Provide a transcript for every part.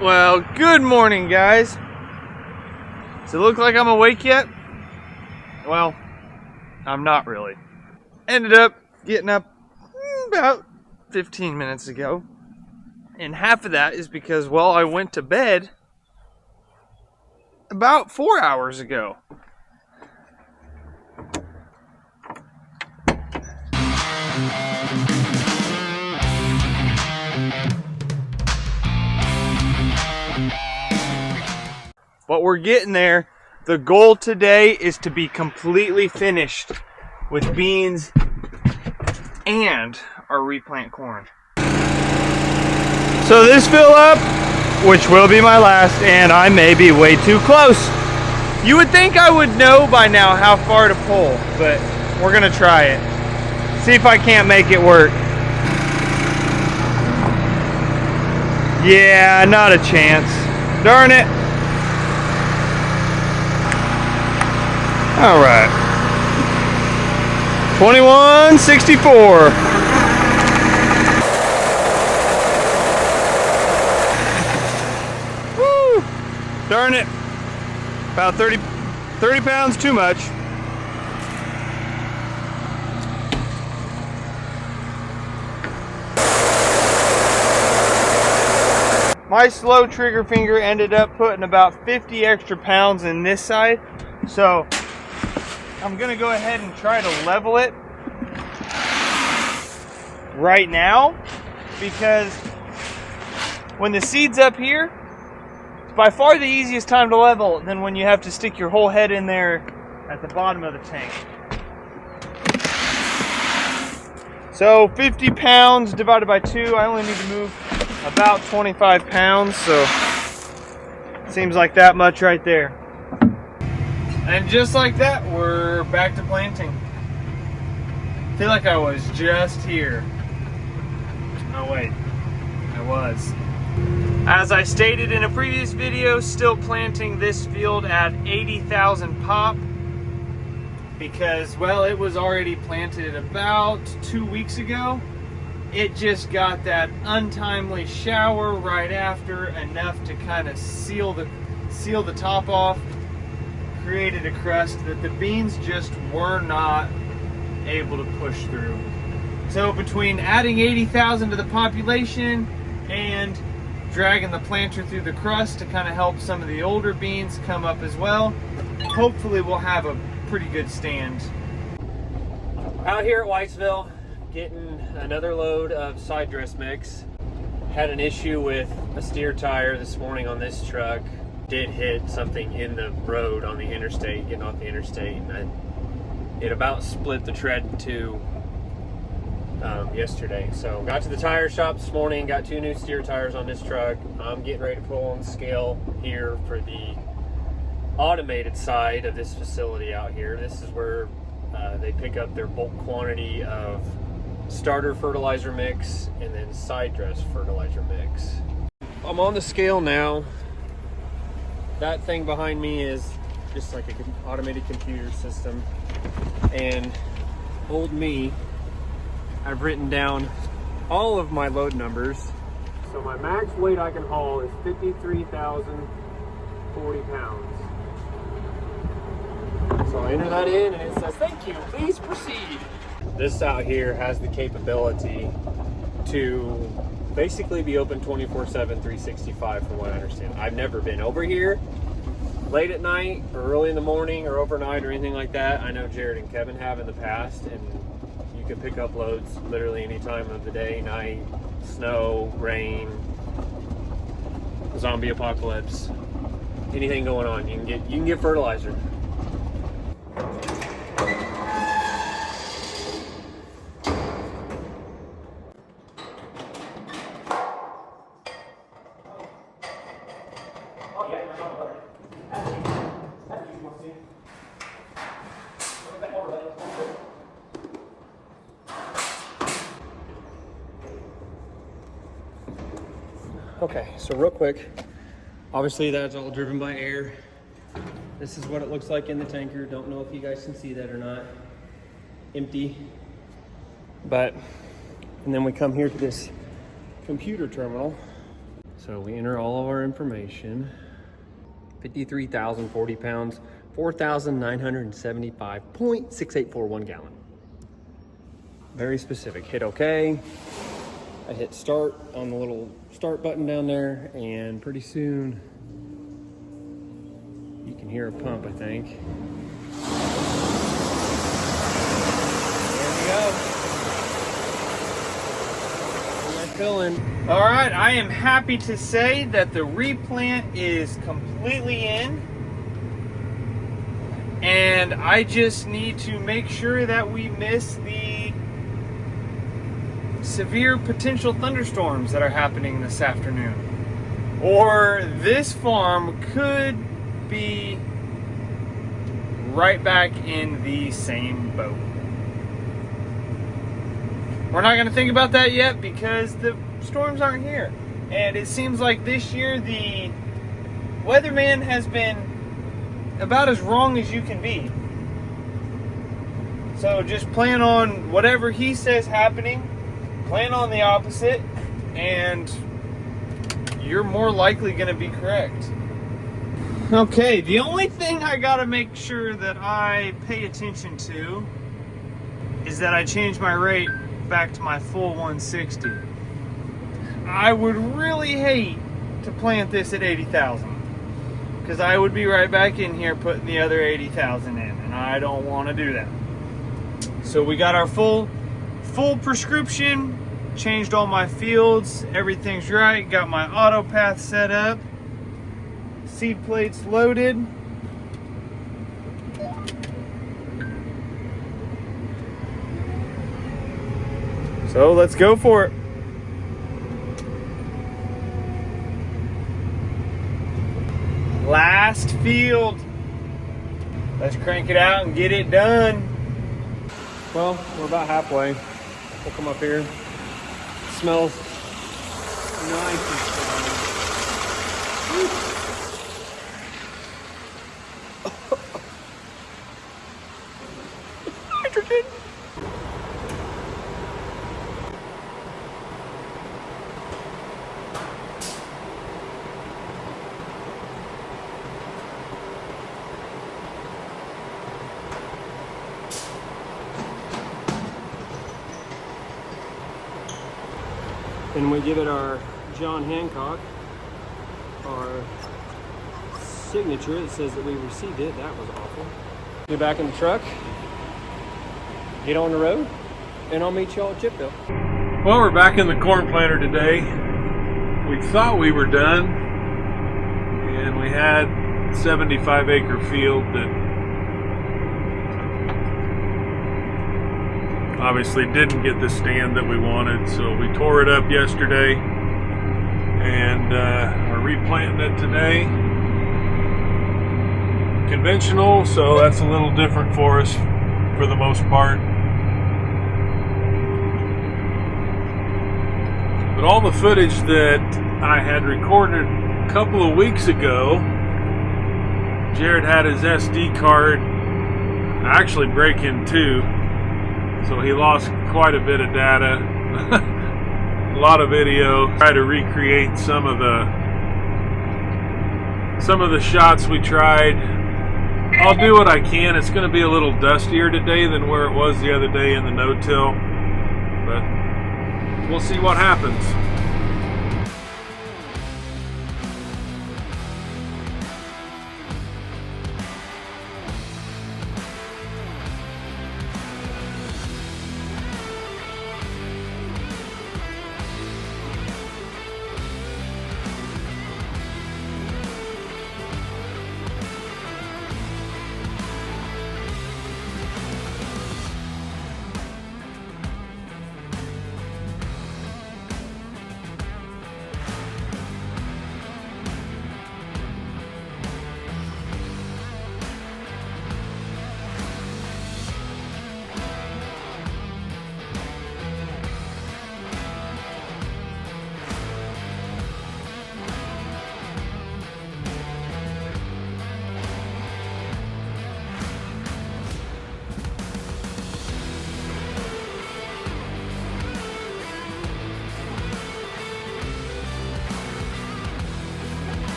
Well, good morning, guys. Does it look like I'm awake yet? Well, I'm not really. Ended up getting up about 15 minutes ago. And half of that is because, well, I went to bed about 4 hours ago. But we're getting there. The goal today is to be completely finished with beans and our replant corn. So this fill up, which will be my last, and I may be way too close. You would think I would know by now how far to pull, but we're gonna try it. See if I can't make it work. Yeah, not a chance. Darn it. All right. 2164. Woo! Darn it. About 30 pounds too much. My slow trigger finger ended up putting about 50 extra pounds in this side. So I'm gonna go ahead and try to level it right now, because when the seed's up here, it's by far the easiest time to level than when you have to stick your whole head in there at the bottom of the tank. So 50 pounds divided by 2, I only need to move about 25 pounds, so seems like that much right there. And just like that, we're back to planting. I feel like I was just here. Oh wait, I was. As I stated in a previous video, still planting this field at 80,000 pop because, well, it was already planted about 2 weeks ago. It just got that untimely shower right after, enough to kind of seal the top off. Created a crust that the beans just were not able to push through. So between adding 80,000 to the population and dragging the planter through the crust to kind of help some of the older beans come up as well, hopefully we'll have a pretty good stand. Out here at Whitesville, getting another load of side dress mix. Had an issue with a steer tire this morning on this truck. Did hit something in the road on the interstate, getting off the interstate, and it about split the tread in two yesterday. So got to the tire shop this morning, got 2 new steer tires on this truck. I'm getting ready to pull on the scale here for the automated side of this facility out here. This is where they pick up their bulk quantity of starter fertilizer mix and then side dress fertilizer mix. I'm on the scale now. That thing behind me is just like an automated computer system, and old me, I've written down all of my load numbers. So my max weight I can haul is 53,040 pounds. So I enter that in and it says, "Thank you, please proceed." This out here has the capability to basically be open 24/7, 365 from what I understand. I've never been over here late at night or early in the morning or overnight or anything like that. I know Jared and Kevin have in the past, and you can pick up loads literally any time of the day, night, snow, rain, zombie apocalypse, anything going on. You can get fertilizer. Okay, so real quick, obviously that's all driven by air. This is what it looks like in the tanker. Don't know if you guys can see that or not. Empty. And then we come here to this computer terminal. So we enter all of our information. 53,040 pounds, 4,975.6841 gallon. Very specific. Hit OK. I hit start on the little start button down there, and pretty soon you can hear a pump, I think. There we go. And they're filling. All right, I am happy to say that the replant is completely in. And I just need to make sure that we miss the severe potential thunderstorms that are happening this afternoon. Or this farm could be right back in the same boat. We're not going to think about that yet because the storms aren't here. And it seems like this year the weatherman has been about as wrong as you can be. So just plan on whatever he says happening, plan on the opposite, and you're more likely going to be correct. Okay, the only thing I got to make sure that I pay attention to is that I change my rate back to my full 160. I would really hate to plant this at 80,000. Because I would be right back in here putting the other 80,000 in, and I don't want to do that. So we got our full prescription, changed all my fields, everything's right, got my auto path set up, seed plates loaded. So let's go for it. Last field. Let's crank it out and get it done. Well, we're about halfway. We'll come up here. It smells nice and strong. Nitrogen. And we give it our John Hancock, our signature that says that we received it. That was awful. Get back in the truck, get on the road, and I'll meet y'all at Chipville. Well, we're back in the corn planter today. We thought we were done, and we had 75-acre field that obviously didn't get the stand that we wanted, so we tore it up yesterday and are replanting it today. Conventional, so that's a little different for us for the most part. But all the footage that I had recorded a couple of weeks ago, Jared had his SD card actually break in two. So he lost quite a bit of data, a lot of video. Try to recreate some of the shots we tried. I'll do what I can. It's going to be a little dustier today than where it was the other day in the no-till, but we'll see what happens.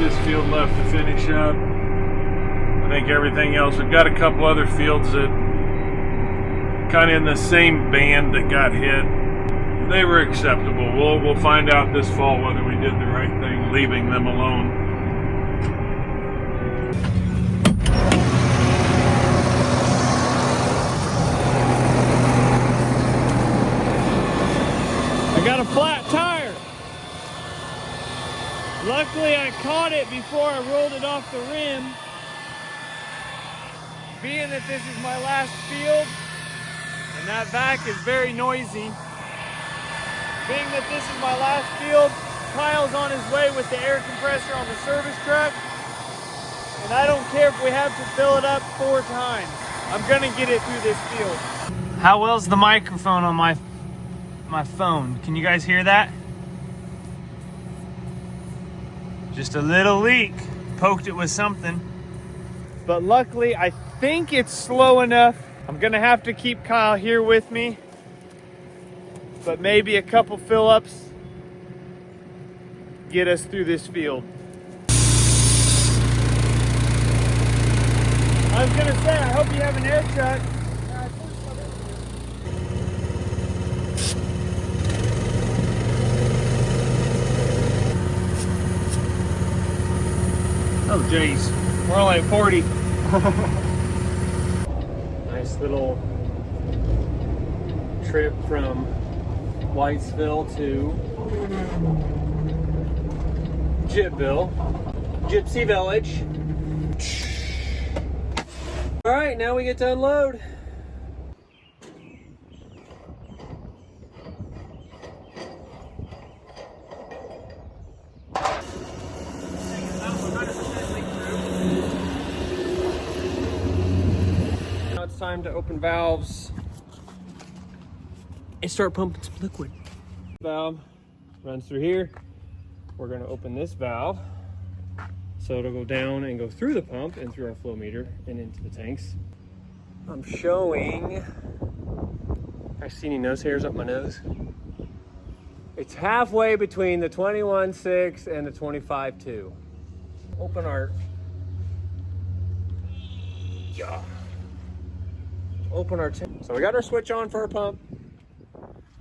this field left to finish up. I think everything else, we've got a couple other fields that kind of in the same band that got hit. They were acceptable. We'll find out this fall whether we did the right thing leaving them alone. I got a flat tire. Luckily I caught it before I rolled it off the rim. Being that this is my last field and that vac is very noisy, being that this is my last field, Kyle's on his way with the air compressor on the service truck, and I don't care if we have to fill it up 4 times. I'm gonna get it through this field. How well's the microphone on my phone? Can you guys hear that? Just a little leak. Poked it with something. But luckily, I think it's slow enough. I'm gonna have to keep Kyle here with me. But maybe a couple fill-ups get us through this field. I was gonna say, I hope you have an air truck. Oh geez, we're only at 40. Nice little trip from Whitesville to Gypsy Village. All right, now we get to unload. Now it's time to open valves and start pumping some liquid. Valve runs through here. We're going to open this valve so it'll go down and go through the pump and through our flow meter and into the tanks. I'm showing, I see any nose hairs up my nose? It's halfway between the 21.6 and the 25.2. Open our, open our tank. So we got our switch on for our pump.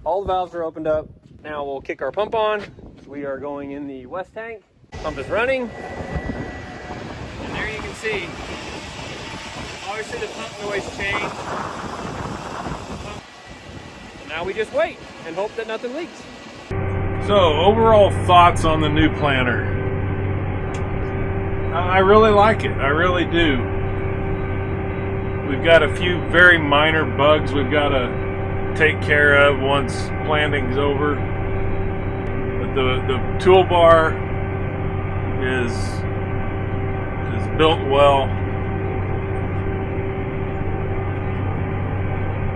All the valves are opened up. Now we'll kick our pump on. We are going in the west tank. Pump is running. And there you can see, obviously the pump noise changed. And now we just wait and hope that nothing leaks. So, overall thoughts on the new planter. I really like it. I really do. We've got a few very minor bugs we've got to take care of once planting's over. But the toolbar is built well.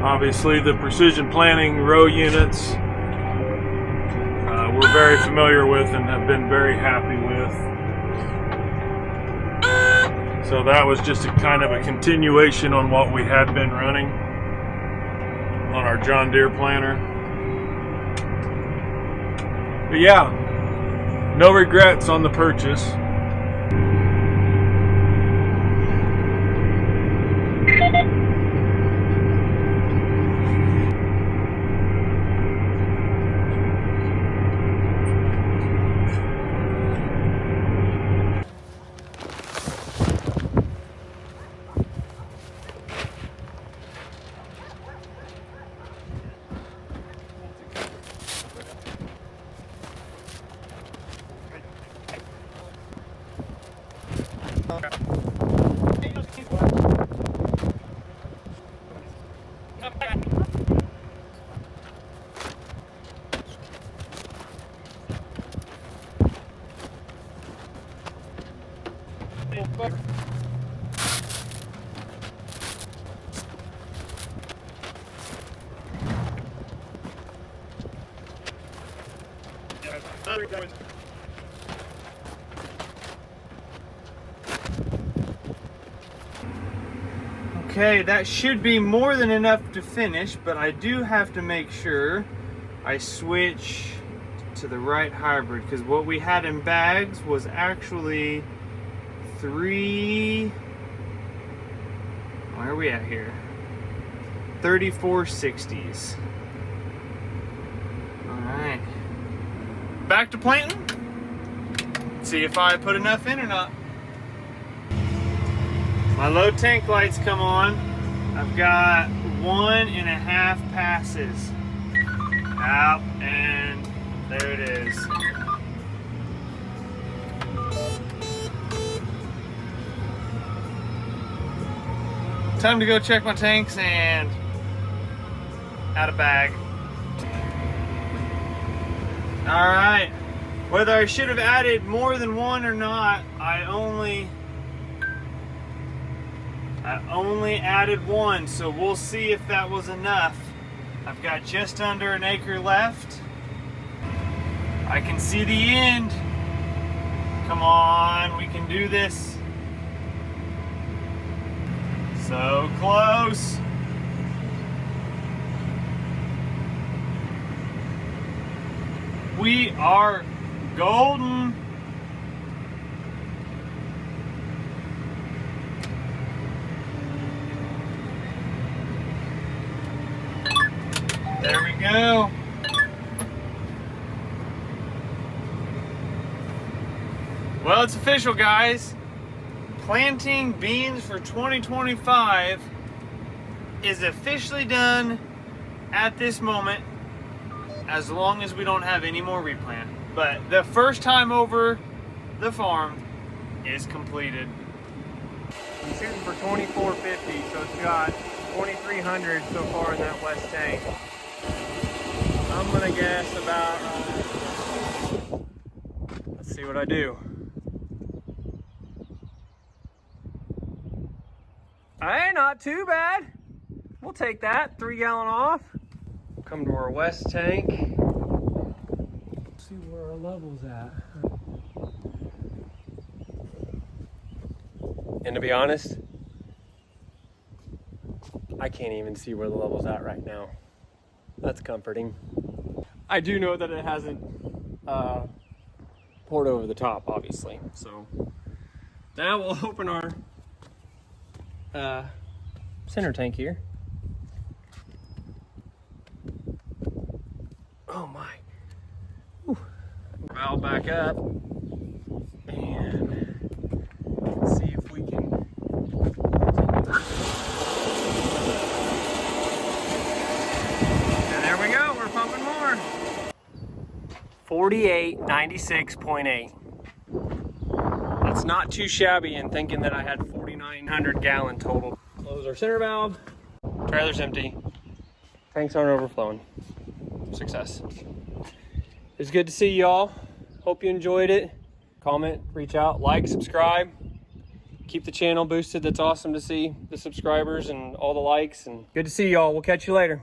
Obviously, the precision planting row units we're very familiar with and have been very happy with. So that was just a kind of a continuation on what we had been running on our John Deere planter. But yeah, no regrets on the purchase. Okay, that should be more than enough to finish, but I do have to make sure I switch to the right hybrid, because what we had in bags was actually where are we at here? 3460s. Alright. Back to planting. See if I put enough in or not. My low tank lights come on. I've got 1.5 passes out, and there it is. Time to go check my tanks and add a bag. All right, whether I should have added more than one or not, I only added one, so we'll see if that was enough. I've got just under an acre left. I can see the end. Come on, we can do this. So close. We are golden. There we go. Well, it's official, guys. Planting beans for 2025 is officially done at this moment, as long as we don't have any more replant. But the first time over the farm is completed. I'm shooting for 2450, so it's got 2300 so far in that west tank. I'm gonna guess about, let's see what I do. Hey, not too bad. We'll take that, 3 gallon off. Come to our west tank. See where our level's at. And to be honest, I can't even see where the level's at right now. That's comforting. I do know that it hasn't poured over the top, obviously. So now we'll open our center tank here. Oh my. Whew. Valve back up and see if we can. And there we go, we're pumping more. 4896.8. That's not too shabby, and thinking that I had 4,900 gallon total. Close our center valve. Trailer's empty. Tanks aren't overflowing. Success. It's good to see y'all. Hope you enjoyed it. Comment, reach out, like, subscribe. Keep the channel boosted. That's awesome to see the subscribers and all the likes. And good to see y'all. We'll catch you later.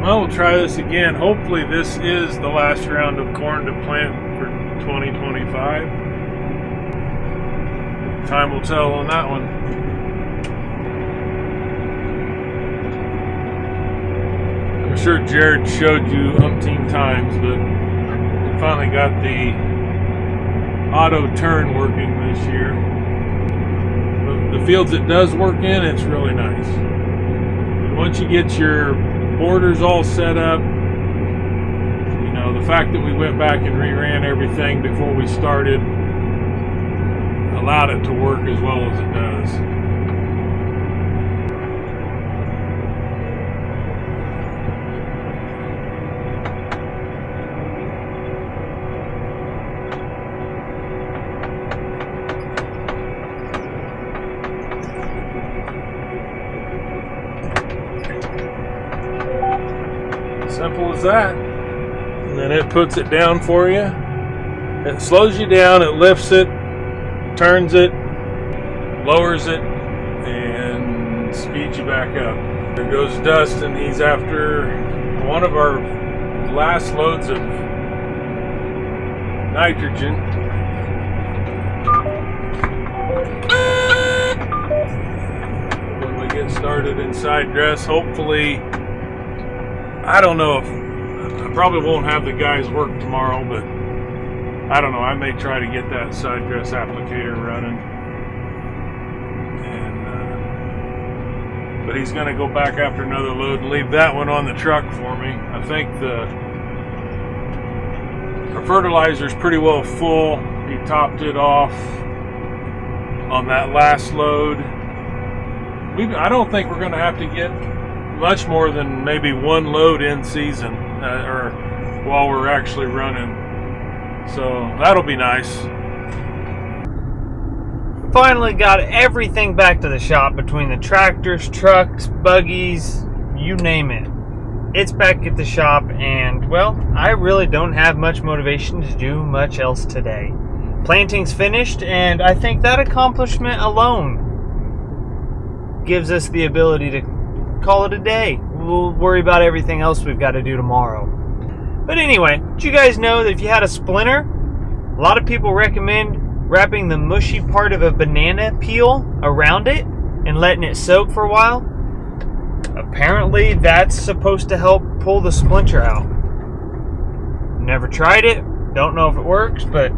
Well, we'll try this again. Hopefully this is the last round of corn to plant for 2025. Time will tell on that one. I'm sure Jared showed you umpteen times, but we finally got the auto turn working this year. The fields it does work in, it's really nice. And once you get your borders all set up, you know, the fact that we went back and reran everything before we started allowed it to work as well as it does. Simple as that. And then it puts it down for you. It slows you down, it lifts it, turns it, lowers it, and speeds you back up. There goes Dustin. He's after one of our last loads of nitrogen. When we get started started in side dress. Hopefully, I don't know if I probably won't have the guys work tomorrow, but I don't know. I may try to get that side dress applicator running. But he's going to go back after another load and leave that one on the truck for me. I think our fertilizer's pretty well full. He topped it off on that last load. I don't think we're going to have to get much more than maybe one load in season or while we're actually running. So that'll be nice. Finally got everything back to the shop between the tractors, trucks, buggies, you name it. It's back at the shop, and well, I really don't have much motivation to do much else today. Planting's finished, and I think that accomplishment alone gives us the ability to call it a day. We'll worry about everything else we've got to do tomorrow. But anyway, did you guys know that if you had a splinter, a lot of people recommend wrapping the mushy part of a banana peel around it and letting it soak for a while? Apparently that's supposed to help pull the splinter out. Never tried it, don't know if it works, but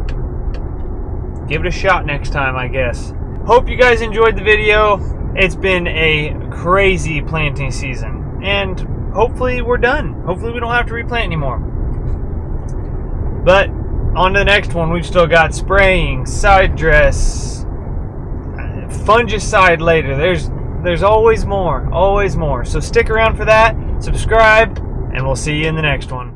give it a shot next time, I guess. Hope you guys enjoyed the video. It's been a crazy planting season, and hopefully we're done. Hopefully we don't have to replant anymore. But on to the next one. We've still got spraying, side dress, fungicide later. There's always more, always more. So stick around for that, subscribe, and we'll see you in the next one.